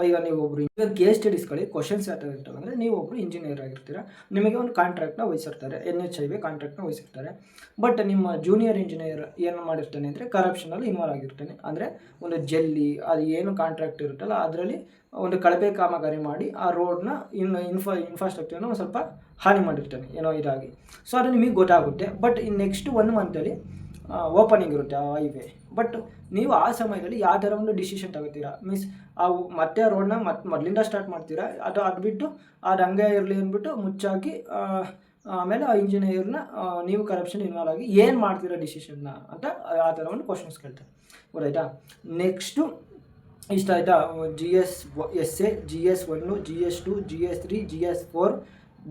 ಈಗ ನೀವು ಒಬ್ಬರು ಈಗ ಕೇಸ್ ಸ್ಟಡೀಸ್ಗಳಿಗೆ ಕ್ವಶನ್ಸ್ ಯಾವ ಥರ ಇರ್ತವೆ ಅಂದರೆ, ನೀವು ಒಬ್ಬರು ಇಂಜಿನಿಯರ್ ಆಗಿರ್ತೀರ, ನಿಮಗೆ ಒಂದು ಕಾಂಟ್ರಾಕ್ಟ್ನ ವಹಿಸಿರ್ತಾರೆ, NHIV ಕಾಂಟ್ರಾಕ್ಟ್ನ ವಹಿಸಿರ್ತಾರೆ. ಬಟ್ ನಿಮ್ಮ ಜೂನಿಯರ್ ಇಂಜಿನಿಯರ್ ಏನು ಮಾಡಿರ್ತಾನೆ ಅಂದರೆ ಕರಪ್ಷನಲ್ಲಿ ಇನ್ವಾಲ್ವ್ ಆಗಿರ್ತಾನೆ. ಅಂದರೆ ಒಂದು ಜಲ್ಲಿ ಅದು ಏನು ಕಾಂಟ್ರಾಕ್ಟ್ ಇರುತ್ತಲ್ಲ ಅದರಲ್ಲಿ ಒಂದು ಕಳಪೆ ಕಾಮಗಾರಿ ಮಾಡಿ ಆ ರೋಡ್ನ ಇನ್ಫ್ರಾಸ್ಟ್ರಕ್ಚರ್ನ ಒಂದು ಸ್ವಲ್ಪ ಹಾನಿ ಮಾಡಿರ್ತಾನೆ ಏನೋ ಇದಾಗಿ. ಸೊ ಅದು ನಿಮಗೆ ಗೊತ್ತಾಗುತ್ತೆ. ಬಟ್ ನೆಕ್ಸ್ಟ್ 1 ಮಂತಲ್ಲಿ ಓಪನಿಂಗ್ ಇರುತ್ತೆ ಆ ಹೈವೇ. ಬಟ್ ನೀವು ಆ ಸಮಯದಲ್ಲಿ ಯಾವ ಥರ ಒಂದು ಡಿಸಿಷನ್ ತಗೋತೀರಾ, ಮೀನ್ಸ್ ಮತ್ತೆ ರೋಡ್ನ ಮೊದಲಿಂದ ಸ್ಟಾರ್ಟ್ ಮಾಡ್ತೀರಾ, ಅದು ಬಿಟ್ಟು ಅದು ಹಂಗೆ ಇರಲಿ ಅಂದ್ಬಿಟ್ಟು ಮುಚ್ಚಾಕಿ ಆಮೇಲೆ ಆ ಇಂಜಿನಿಯರ್ನ ನೀವು ಕರಪ್ಷನ್ ಇನ್ವಾಲ್ವ್ ಆಗಿ ಏನು ಮಾಡ್ತೀರಾ ಡಿಸಿಷನ್ನ ಅಂತ ಆ ಥರ ಒಂದು ಕ್ವಶನ್ಸ್ ಕೇಳ್ತಾರೆ. ಗೊತ್ತಾಯ್ತಾ. ನೆಕ್ಸ್ಟು ಇಷ್ಟ ಆಯಿತಾ. essay, GS1, GS2, GS3, GS4.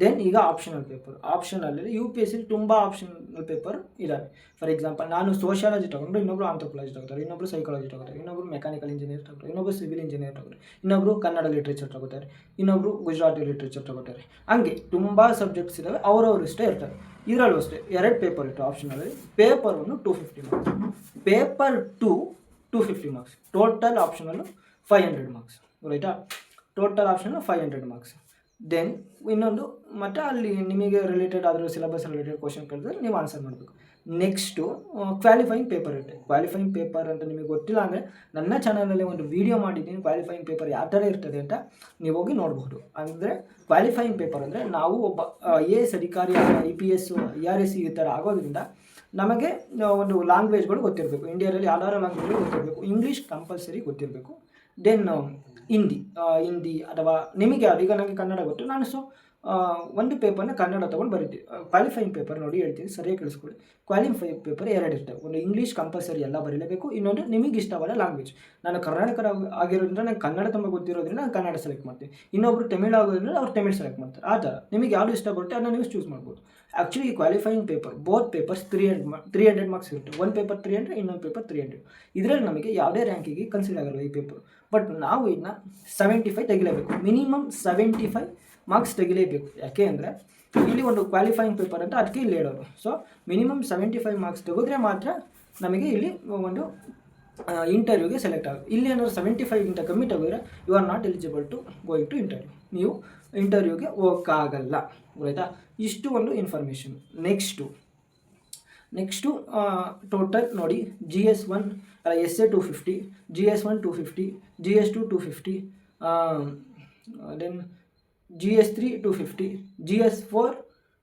Then ಈಗ ಆಪ್ಷನಲ್ಲಿ UPSC ತುಂಬ ಆಪ್ಷನಲ್ ಪೇಪರ್ ಇದ್ದಾವೆ. ಫಾರ್ ಎಕ್ಸಾಂಪಲ್ ನಾನು ಸೋಷಿಯಾಲಜಿ ತಗೊಂಡು ಇನ್ನೊಬ್ರು ಆಂಥ್ರೋಪಾಲಜಿ ತಗೋತಾರೆ, ಇನ್ನೊಬ್ರು ಸೈಕಾಲಜಿ ತಗೋತಾರೆ, ಇನ್ನೊಬ್ರು ಮೆಕ್ಯಾನಿಕಲ್ ಇಂಜಿನಿಯರ್ ತಗೋತಾರೆ, ಇನ್ನೊಬ್ರು ಸಿವಿಲ್ ಇಂಜಿನಿಯರ್ ತಗೋತಾರೆ, ಇನ್ನೊಬ್ರು ಕನ್ನಡ ಲಿಟ್ರೇಚರ್ ತಗೋತಾರೆ, ಇನ್ನೊಬ್ರು ಗುಜರಾತಿ ಲಿಟ್ರೇಚರ್ ತಗೋತಾರೆ. ಹಂಗೆ ತುಂಬ ಸಬ್ಜೆಕ್ಟ್ಸ್ ಇದ್ದಾವೆ, ಅವರವರು ಇಷ್ಟೇ ಇರ್ತಾರೆ. ಇದರಲ್ಲೂ ಅಷ್ಟೇ 2 ಪೇಪರ್ ಇತ್ತು ಆಪ್ಷನಲ್ಲಿ. Paper 1 250 marks, paper 2 250 marks, total optional 500 marks. ರೈಟಾ. Total option 500 marks. ದೆನ್ ಇನ್ನೊಂದು ಮತ್ತು ಅಲ್ಲಿ ನಿಮಗೆ ರಿಲೇಟೆಡ್ ಆದರೂ ಸಿಲೆಬಸ್ ರಿಲೇಟೆಡ್ ಕ್ವಶನ್ ಕೇಳಿದ್ರೆ ನೀವು ಆನ್ಸರ್ ಮಾಡಬೇಕು. ನೆಕ್ಸ್ಟು ಕ್ವಾಲಿಫೈಯಿಂಗ್ ಪೇಪರ್ ಇರುತ್ತೆ. ಕ್ವಾಲಿಫೈಯಿಂಗ್ ಪೇಪರ್ ಅಂತ ನಿಮಗೆ ಗೊತ್ತಿಲ್ಲ ಅಂದರೆ ನನ್ನ ಚಾನಲಲ್ಲಿ ಒಂದು ವೀಡಿಯೋ ಮಾಡಿದ್ದೀನಿ, ಕ್ವಾಲಿಫೈಯಿಂಗ್ ಪೇಪರ್ ಯಾವ ಥರ ಇರ್ತದೆ ಅಂತ ನೀವು ಹೋಗಿ ನೋಡಬಹುದು. ಅಂದರೆ ಕ್ವಾಲಿಫೈಯಿಂಗ್ ಪೇಪರ್ ಅಂದರೆ ನಾವು ಒಬ್ಬ IAS ಅಧಿಕಾರಿ, IPS, IRS ಈ ಥರ ಆಗೋದ್ರಿಂದ ನಮಗೆ ಒಂದು ಲ್ಯಾಂಗ್ವೇಜ್ಗಳು ಗೊತ್ತಿರಬೇಕು. ಇಂಡಿಯಾದಲ್ಲಿ ಯಾವ್ದಾದ್ರು ಲ್ಯಾಂಗ್ವೇಜ್ಗಳು ಗೊತ್ತಿರಬೇಕು. ಇಂಗ್ಲೀಷ್ ಕಂಪಲ್ಸರಿ ಗೊತ್ತಿರಬೇಕು. ದೆನ್ ಹಿಂದಿ ಅಥವಾ ನಿಮಗೆ ಯಾವುದು, ಈಗ ನನಗೆ ಕನ್ನಡ ಗೊತ್ತು, ನಾನು ಒಂದು ಪೇಪರ್ನ ಕನ್ನಡ ತೊಗೊಂಡು ಬರೀತೀವಿ. ಕ್ವಾಲಿಫೈಯಿಂಗ್ ಪೇಪರ್ ನೋಡಿ ಹೇಳ್ತೀನಿ, ಸರಿಯಾಗಿ ಕೇಳಿಸ್ಕೊಳ್ಳಿ. ಕ್ವಾಲಿಫೈಯಿಂಗ್ ಪೇಪರ್ 2 ಇರ್ತವೆ. ಒಂದು ಇಂಗ್ಲೀಷ್ ಕಂಪಲ್ಸರಿ ಎಲ್ಲ ಬರೀಲೇಬೇಕು, ಇನ್ನೊಂದು ನಿಮಗೆ ಇಷ್ಟವಾದ ಲ್ಯಾಂಗ್ವೇಜ್. ನಾನು ಕರ್ನಾಟಕ ಆಗಿರೋದ್ರಿಂದ ನಂಗೆ ಕನ್ನಡ ತುಂಬ ಗೊತ್ತಿರೋದ್ರಿಂದ ನಾನು ಕನ್ನಡ ಸೆಲೆಕ್ಟ್ ಮಾಡ್ತೀನಿ. ಇನ್ನೊಬ್ರು ತಮಿಳು ಆಗೋದ್ರಿಂದ ಅವ್ರು ತಮಿಳು ಸೆಲೆಕ್ಟ್ ಮಾಡ್ತಾರೆ. ಆ ಥರ ನಿಮಗೆ ಯಾವುದು ಇಷ್ಟ ಬರುತ್ತೆ ಅದನ್ನು ನೀವು ಚೂಸ್ ಮಾಡ್ಬೋದು. ಆ್ಯಕ್ಚುಲಿ ಈ qualifying paper both papers 300 marks ಇರುತ್ತೆ. ಒಂದು ಪೇಪರ್ 300, ಇನ್ನೊಂದು ಪೇಪರ್ 300. ಇದರಲ್ಲಿ ನಮಗೆ ಯಾವುದೇ ರ್ಯಾಂಕಿಗೆ ಕನ್ಸಿಡರ್ ಆಗಲ್ಲ ಈ ಪೇಪರ್. ಬಟ್ ನಾವು ಇದನ್ನ 75 ತೆಗಿಲೇಬೇಕು, ಮಿನಿಮಮ್ 75 ಮಾರ್ಕ್ಸ್ ತೆಗಿಲೇಬೇಕು. ಯಾಕೆ ಅಂದರೆ ಇಲ್ಲಿ ಒಂದು ಕ್ವಾಲಿಫೈಯಿಂಗ್ ಪೇಪರ್ ಅಂತ ಅದಕ್ಕೆ ಇಲ್ಲಿ ಹೇಳೋದು. ಸೊ ಮಿನಿಮಮ್ 75 ಮಾರ್ಕ್ಸ್ ತೆಗೆದ್ರೆ ಮಾತ್ರ ನಮಗೆ ಇಲ್ಲಿ ಒಂದು ಇಂಟರ್ವ್ಯೂಗೆ ಸೆಲೆಕ್ಟ್ ಆಗುತ್ತೆ. ಇಲ್ಲಿ ಏನಾದ್ರು 75ಗಿಂತ ಕಮ್ಮಿ ತೆಗೆದ್ರೆ you are not eligible to going to interview, ನೀವು ಇಂಟರ್ವ್ಯೂಗೆ ಹೋಗೋಕ್ಕಾಗಲ್ಲ. ಆಯಿತಾ. ಇಷ್ಟು ಒಂದು ಇನ್ಫಾರ್ಮೇಷನ್. ನೆಕ್ಸ್ಟು ಟೋಟಲ್ ನೋಡಿ, GS1 essay 250, GS1 250, GS2 250, then GS3 250, GS4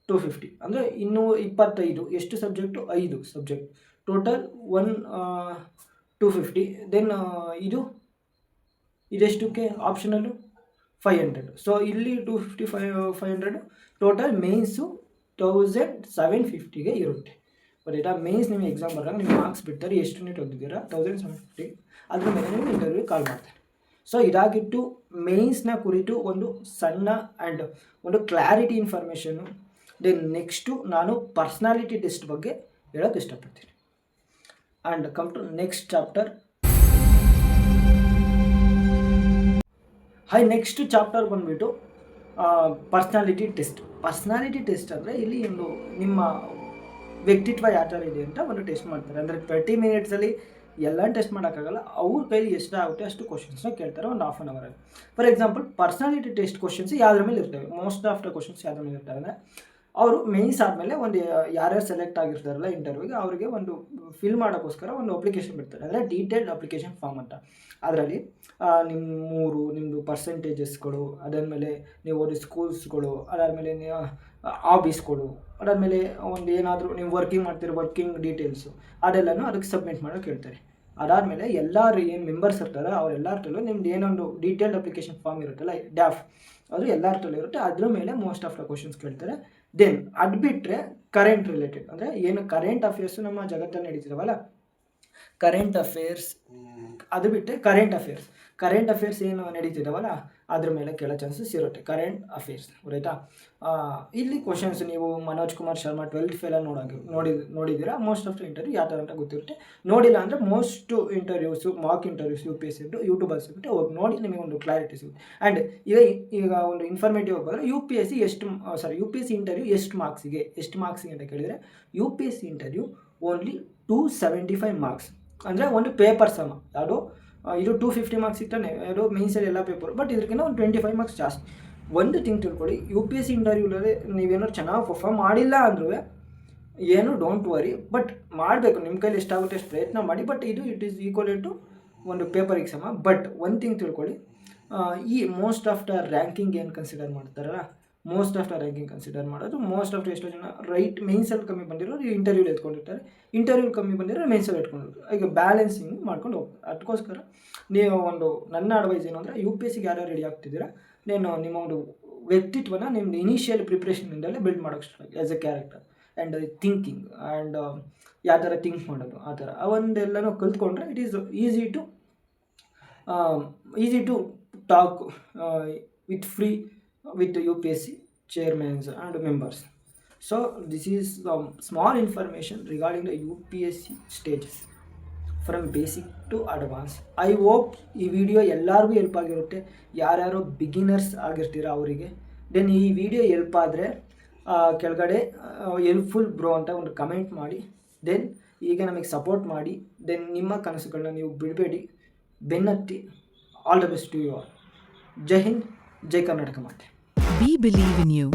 250. ಅಂದರೆ ಇನ್ನೂ 25. ಎಷ್ಟು ಸಬ್ಜೆಕ್ಟು? 5 ಸಬ್ಜೆಕ್ಟ್. ಟೋಟಲ್ 250. ದೆನ್ ಇದೆಷ್ಟಕ್ಕೆ ಆಪ್ಷನಲ್ಲು 500. ಸೊ ಇಲ್ಲಿ 250 500 ಟೋಟಲ್ ಮೇನ್ಸು 1750ಗೆ ಇರುತ್ತೆ. ಗೊತ್ತಾಯ್ತಾ? ಮೇನ್ಸ್ ನಿಮಗೆ ಎಕ್ಸಾಮ್ ಬರೆದಾಗ ನಿಮ್ಗೆ ಮಾರ್ಕ್ಸ್ ಬಿಡ್ತಾರೆ, ಎಷ್ಟು ಯೂನಿಟ್ ಓದಿದ್ದೀರಾ 1750, ಅದ್ರ ಮೇಲೆ ನೀವು ಇಂಟರ್ವ್ಯೂ ಕಾಲ್ ಮಾಡ್ತಾರೆ. ಸೊ ಇದಾಗಿತ್ತು ಮೇನ್ಸ್ನ ಕುರಿತು ಒಂದು ಸಣ್ಣ ಆ್ಯಂಡ್ ಒಂದು ಕ್ಲಾರಿಟಿ ಇನ್ಫಾರ್ಮೇಷನ್ನು. ದೆನ್ ನೆಕ್ಸ್ಟು ನಾನು ಪರ್ಸ್ನಾಲಿಟಿ ಟೆಸ್ಟ್ ಬಗ್ಗೆ ಹೇಳೋಕ್ಕೆ ಇಷ್ಟಪಡ್ತೀನಿ. And come to next chapter. Next chapter ಬಂದುಬಿಟ್ಟು ಪರ್ಸ್ನಾಲಿಟಿ ಟೆಸ್ಟ್. ಪರ್ಸ್ನಾಲಿಟಿ ಟೆಸ್ಟ್ ಅಂದರೆ ಇಲ್ಲಿ ಒಂದು ನಿಮ್ಮ ವ್ಯಕ್ತಿತ್ವ ಯಾವ ಥರ ಇದೆ ಅಂತ ಒಂದು ಟೆಸ್ಟ್ ಮಾಡ್ತಾರೆ. ಅಂದರೆ 30 ಮಿನಿಟ್ಸಲ್ಲಿ ಎಲ್ಲ ಟೆಸ್ಟ್ ಮಾಡೋಕ್ಕಾಗಲ್ಲ, ಅವ್ರ ಕೈಲಿ ಎಷ್ಟಾಗುತ್ತೆ ಅಷ್ಟು ಕ್ವಶನ್ಸ್ನ ಕೇಳ್ತಾರೆ ಒಂದು ಹಾಫ್ ಆನ್ ಅವರಲ್ಲಿ. For example personality test questions ಯಾವ್ದ್ರ ಮೇಲೆ ಇರ್ತವೆ, ಮೋಸ್ಟ್ ಆಫ್ ದ ಕ್ವಶನ್ಸ್ ಯಾವ್ದ್ರ ಮೇಲೆ ಇರ್ತವೆ ಅಂದರೆ ಅವರು ಮೇನ್ಸ್ ಆದಮೇಲೆ ಒಂದು ಯಾರ್ಯಾರು ಸೆಲೆಕ್ಟ್ ಆಗಿರ್ತಾರಲ್ಲ ಇಂಟರ್ವ್ಯೂಗೆ ಅವರಿಗೆ ಒಂದು ಫಿಲ್ ಮಾಡೋಕ್ಕೋಸ್ಕರ ಒಂದು ಅಪ್ಲಿಕೇಶನ್ ಬಿಡ್ತಾರೆ, ಅಂದರೆ ಡೀಟೇಲ್ಡ್ ಅಪ್ಲಿಕೇಶನ್ ಫಾರ್ಮ್ ಅಂತ. ಅದರಲ್ಲಿ ನಿಮ್ಮದು ಪರ್ಸೆಂಟೇಜಸ್ಗಳು, ಅದಾದಮೇಲೆ ನೀವು ಓದಿ ಸ್ಕೂಲ್ಸ್ಗಳು, ಅದಾದಮೇಲೆ ಆಫೀಸ್ಗಳು, ಅದಾದಮೇಲೆ ಒಂದು ಏನಾದರೂ ನೀವು ವರ್ಕಿಂಗ್ ಮಾಡ್ತೀರೋ ವರ್ಕಿಂಗ್ ಡೀಟೇಲ್ಸು ಅದೆಲ್ಲನೂ ಅದಕ್ಕೆ ಸಬ್ಮಿಟ್ ಮಾಡೋಕ್ಕೆ ಹೇಳ್ತಾರೆ. ಅದಾದಮೇಲೆ ಎಲ್ಲರೂ ಏನು ಮೆಂಬರ್ಸ್ ಇರ್ತಾರೆ ಅವರೆಲ್ಲರಲ್ಲೂ ನಿಮ್ದು ಏನೊಂದು ಡೀಟೇಲ್ಡ್ ಅಪ್ಲಿಕೇಶನ್ ಫಾರ್ಮ್ ಇರುತ್ತಲ್ಲ ಡ್ಯಾಫ್, ಅದು ಎಲ್ಲರಲ್ಲೂ ಇರುತ್ತೆ, ಅದ್ರ ಮೇಲೆ ಮೋಸ್ಟ್ ಆಫ್ ದ ಕ್ವಶನ್ಸ್ ಕೇಳ್ತಾರೆ. ದೆನ್ ಅದು ಬಿಟ್ಟರೆ ಕರೆಂಟ್ ರಿಲೇಟೆಡ್, ಅಂದರೆ ಏನು ಕರೆಂಟ್ ಅಫೇರ್ಸು ನಮ್ಮ ಜಗತ್ತಲ್ಲಿ ನಡೀತಿದ್ದಾವಲ್ಲ ಕರೆಂಟ್ ಅಫೇರ್ಸ್, ಅದು ಬಿಟ್ಟರೆ ಕರೆಂಟ್ ಅಫೇರ್ಸ್ ಏನು ನಡೀತಿದ್ದಾವಲ್ಲ ಅದ್ರ ಮೇಲೆ ಕೇಳೋ ಚಾನ್ಸಸ್ ಇರುತ್ತೆ. ಕರೆಂಟ್ ಅಫೇರ್ಸ್ ಗೊತ್ತಾಯ್ತಾ? ಇಲ್ಲಿ ಕ್ವಶನ್ಸ್ ನೀವು ಮನೋಜ್ ಕುಮಾರ್ ಶರ್ಮಾ 12th ಫೇಲ್ ನೋಡಿದ್ದೀರಾ. ಮೋಸ್ಟ್ ಆಫ್ ದ ಇಂಟರ್ವ್ಯೂ ಯಾವ ಥರ ಅಂತ ಗೊತ್ತಿರುತ್ತೆ. ನೋಡಿಲ್ಲ ಅಂದರೆ most interviews mock interviews UPSC ಯೂಟ್ಯೂಬಲ್ಲಿ ಸಿಗುತ್ತೆ, ಹೋಗಿ ನೋಡಿ ನಿಮಗೆ ಒಂದು ಕ್ಲಾರಿಟಿ ಸಿಗುತ್ತೆ. ಆ್ಯಂಡ್ ಈಗ ಒಂದು ಇನ್ಫಾರ್ಮೇಟಿವ್ ಬಂದರೆ UPSC ಇಂಟರ್ವ್ಯೂ ಎಷ್ಟು ಮಾರ್ಕ್ಸಿಗೆ ಅಂತ ಕೇಳಿದರೆ UPSC ಇಂಟರ್ವ್ಯೂ ಓನ್ಲಿ 275 ಮಾರ್ಕ್ಸ್, ಅಂದರೆ ಒಂದು ಪೇಪರ್ ಸಮ. ಯಾವುದು ಇದು 250 ಮಾರ್ಕ್ಸ್ ಇತ್ತಾನೆ ಯಾವುದು ಮೇನ್ಸಲ್ಲಿ ಎಲ್ಲ ಪೇಪರ್, ಬಟ್ ಇದಕ್ಕಿಂತ ಒಂದು 25 ಮಾರ್ಕ್ಸ್ ಜಾಸ್ತಿ. ಒಂದು ಥಿಂಗ್ ತಿಳ್ಕೊಳ್ಳಿ, UPSC ಇಂಟರ್ವ್ಯೂಲಲ್ಲಿ ನೀವೇನಾದ್ರು ಚೆನ್ನಾಗಿ ಪರ್ಫಾರ್ಮ್ ಮಾಡಿಲ್ಲ ಅಂದ್ರೂ ಏನು ಡೋಂಟ್ ವರಿ, ಬಟ್ ಮಾಡಬೇಕು, ನಿಮ್ಮ ಕೈಲಿ ಎಷ್ಟಾಗುತ್ತೆ ಅಷ್ಟು ಪ್ರಯತ್ನ ಮಾಡಿ. But it is equal to ಒಂದು ಪೇಪರ್ ಎಕ್ಸಾಮ. ಬಟ್ ಒಂದು ಥಿಂಗ್ ತಿಳ್ಕೊಳ್ಳಿ, ಈ ಮೋಸ್ಟ್ ಆಫ್ ದ ರ್ಯಾಂಕಿಂಗ್ ಏನು ಕನ್ಸಿಡರ್ ಮಾಡ್ತಾರಲ್ಲ, most of the ranking consider ಮಾಡೋದು ಮೋಸ್ಟ್ ಆಫ್ ದ ಎಷ್ಟೋ ಜನ ಮೇನ್ಸಲ್ಲಿ ಕಮ್ಮಿ ಬಂದಿರೋರು ಇಂಟರ್ವ್ಯೂಲಿ ಎತ್ಕೊಂಡಿರ್ತಾರೆ, ಇಂಟರ್ವ್ಯೂಲಿ ಕಮ್ಮಿ ಬಂದಿರೋ ಮೇನ್ಸಲ್ಲಿ ಎತ್ಕೊಂಡಿರ್ತಾರೆ. ಈಗ ಬ್ಯಾಲೆನ್ಸಿಂಗ್ ಮಾಡ್ಕೊಂಡು ಹೋಗ್ತಾರೆ. ಅದಕ್ಕೋಸ್ಕರ ನೀವು ನನ್ನ ಅಡ್ವೈಸ್ ಏನು ಅಂದರೆ UPSCಗೆ ಯಾರು ರೆಡಿ ಆಗ್ತಿದ್ದೀರಾ, ನಿಮ್ಮ ಒಂದು ವ್ಯಕ್ತಿತ್ವನ ನಿಮ್ಮದು ಇನಿಷಿಯಲ್ ಪ್ರಿಪ್ರೇಷನಿಂದಲೇ ಬಿಲ್ಡ್ ಮಾಡೋಕ್ಕೆ start as a character and thinking and ಯಾವ ಥರ ಥಿಂಕ್ ಮಾಡೋದು ಆ ಥರ ಅವೊಂದೆಲ್ಲನೂ ಕಲ್ತ್ಕೊಂಡ್ರೆ it is easy to talk with UPSC chairmans and members. So this is small information regarding the UPSC stages from basic to advanced. I hope ಈ ವಿಡಿಯೋ ಎಲ್ಲರಿಗೂ ಹೆಲ್ಪ್ ಆಗಿರುತ್ತೆ. ಯಾರ್ಯಾರು ಬಿಗಿನರ್ಸ್ ಆಗಿರ್ತೀರ ಅವರಿಗೆ. ದೆನ್ ಈ ವಿಡಿಯೋ ಹೆಲ್ಪ್ ಆದರೆ ಕೆಳಗಡೆ ಹೆಲ್ಪ್ಫುಲ್ ಬ್ರೋ ಅಂತ ಒಂದು ಕಮೆಂಟ್ ಮಾಡಿ. ದೆನ್ ಈಗ ನಮಗೆ ಸಪೋರ್ಟ್ ಮಾಡಿ. ದೆನ್ ನಿಮ್ಮ ಕನಸುಗಳನ್ನ ನೀವು ಬಿಡಬೇಡಿ, ಬೆನ್ನತ್ತಿ. All the best to you all. ಜೈ ಹಿಂದ್, ಜೈ ಕರ್ನಾಟಕ ಮಾತೆ. We believe in you.